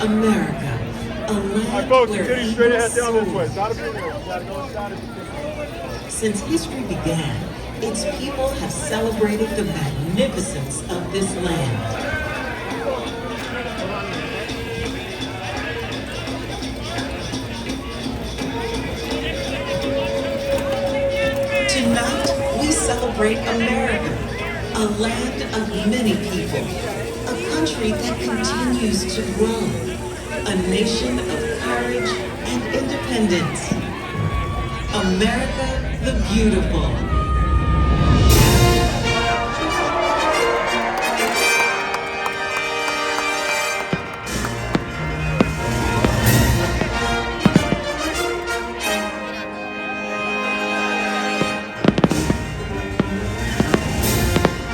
America, a land folks, where continue straight ahead eagles down this way. soar. Not a few minutes. You gotta go inside of the Since history began, its people have celebrated the magnificence of this land. Tonight, we celebrate America, a land of many people, a country that continues to grow, a nation of courage and independence. America the Beautiful.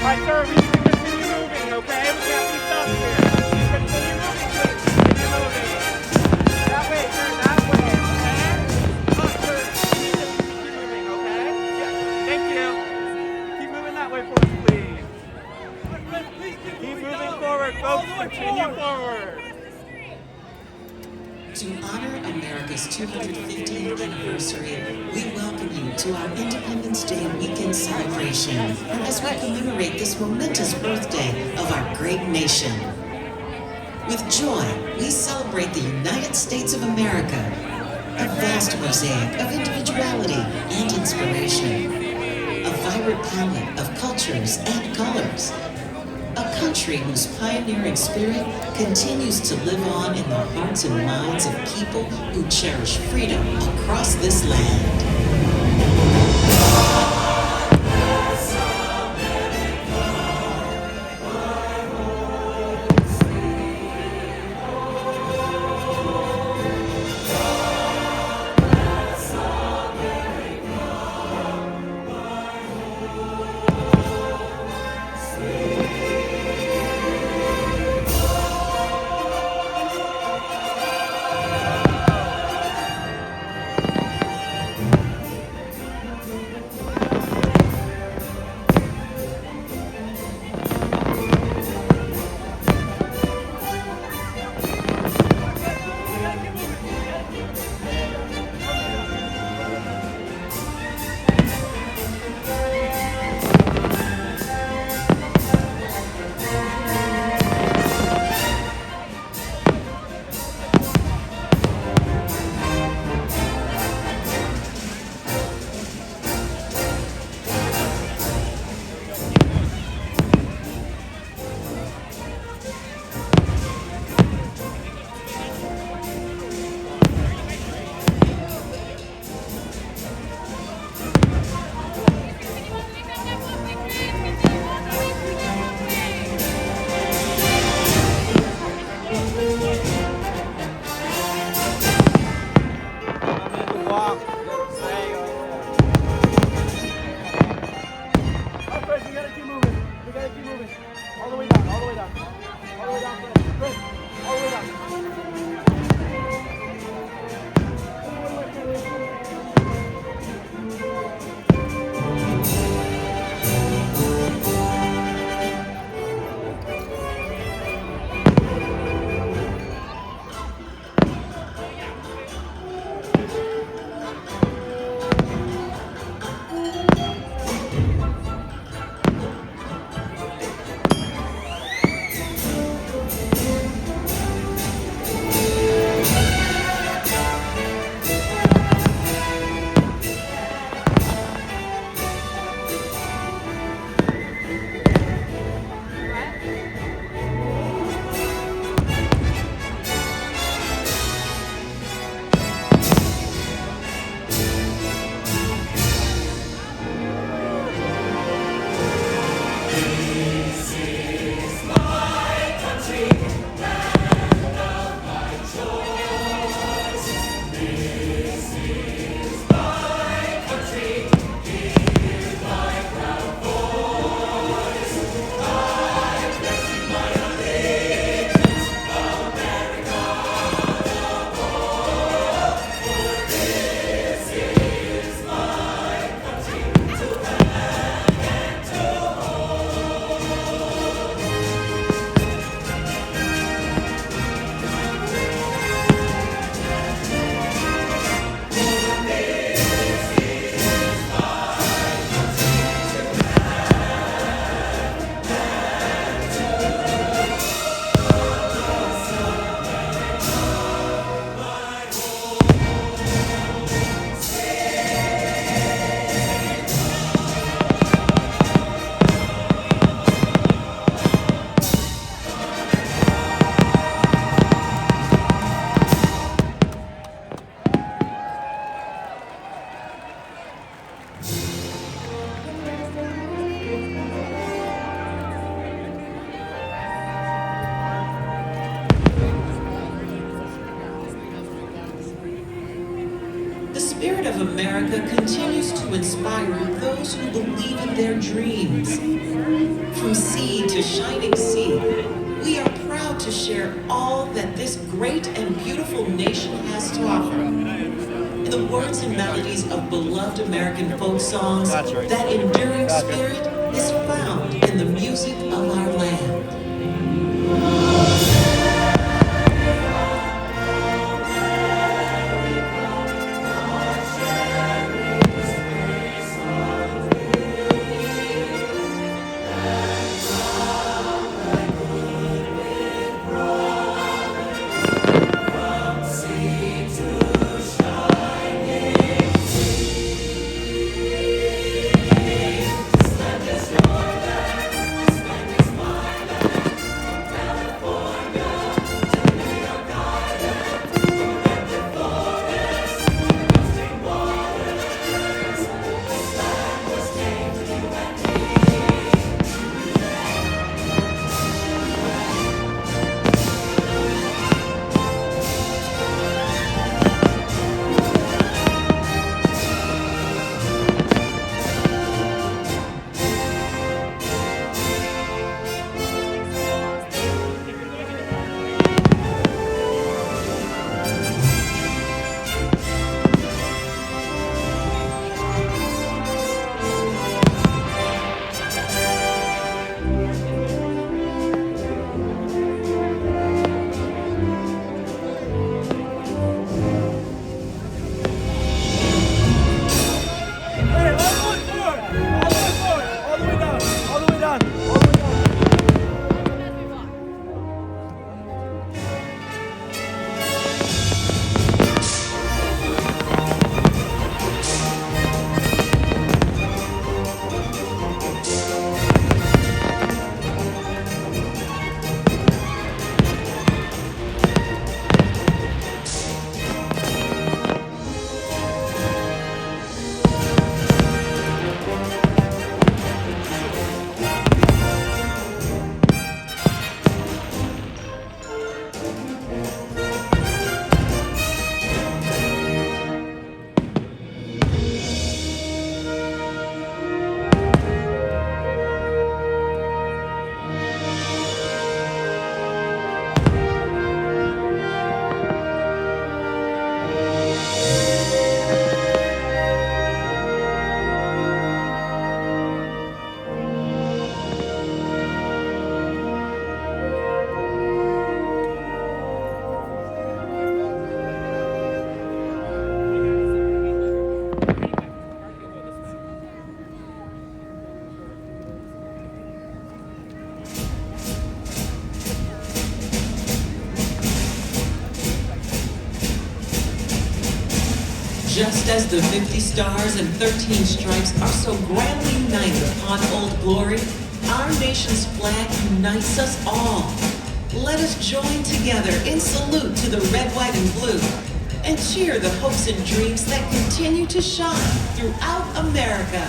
Alright, sir, we need to continue moving, okay? We can't be stuck here. Continue moving, please. Continue moving. That way, sir, that way, okay? Sir, we need to keep moving, okay? Yeah, thank you. Keep moving that way for us, please. Keep moving forward, folks. Continue forward. To honor America's 215th anniversary, we welcome you to our Independence Day weekend celebration as we commemorate this momentous birthday of our great nation. With joy, we celebrate the United States of America, a vast mosaic of individuality and inspiration, a vibrant palette of cultures and colors, a country whose pioneering spirit continues to live on in the hearts and minds of people who cherish freedom across this land. spirit of America continues to inspire those who believe in their dreams. From sea to shining sea, we are proud to share all that this great and beautiful nation has to offer. In the words and melodies of beloved American folk songs, that enduring spirit is found in the music of our land. Just as the 50 stars and 13 stripes are so grandly united upon Old Glory, our nation's flag unites us all. Let us join together in salute to the red, white, and blue, and cheer the hopes and dreams that continue to shine throughout America.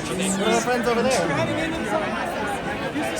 Disneyland What are our friends over there?